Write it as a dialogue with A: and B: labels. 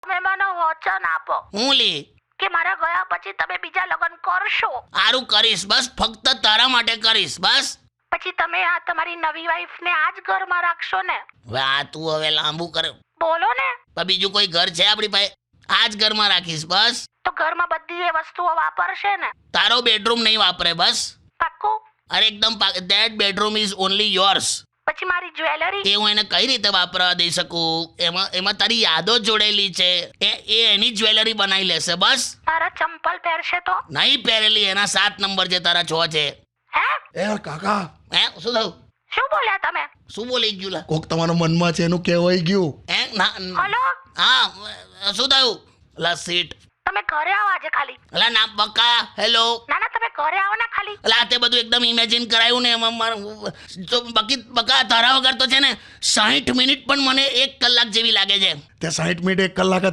A: તમે મને વચન આપો
B: હું લે
A: કે મારા ગયા પછી તમે બીજા લગ્ન કરશો.
B: સારું કરીશ, બસ ફક્ત તારા માટે કરીશ, બસ.
A: પછી તમે આ તમારી નવી વાઈફ ને આ જ ઘરમાં રાખશો ને?
B: હવે આ તું હવે લાંબુ કરે.
A: બોલો ને.
B: પણ બીજું કોઈ ઘર છે આપણી પાસે? આ જ ઘરમાં રાખીશ, બસ.
A: તો ઘરમાં બધી એ વસ્તુઓ વાપરશે ને?
B: તારો બેડરૂમ નહીં વાપરે, બસ.
A: પાક્કું?
B: અરે એકદમ that bedroom is only yours.
A: પછી મારી જ્વેલરી?
B: તે હું એને કઈ રીતે વાપરવા દઈ શકું? એમાં તારી યાદો જોડેલી છે. એ એની જ્વેલરી બનાવી લેશે, બસ.
A: મારા ચંપલ પહેરશે તો?
B: નહીં પહેરેલી, એના 7 નંબર છે, તારા 6 છે.
A: હે
C: એ કાકા,
B: શું થયું?
A: શું બોલ્યા તમે?
B: શું બોલી ગયું લા?
C: કોક તમારા મનમાં છે એનું કહેવાય ગયું.
A: હલો,
B: હા શું થયું લા? સીટ
A: તમે ઘરે આવો આજે ખાલી.
B: અલા ના બકા. હેલો.
A: ના ના, તમે ઘરે આવો ને ખાલી.
B: અલા તે બધું એકદમ ઇમેજિન કરાયું ને એમાં મારું તો બાકી બકા તારા વગર તો છે ને 60 મિનિટ પણ મને 1 કલાક જેવી લાગે છે.
C: તે 60 મિનિટ 1 કલાક જ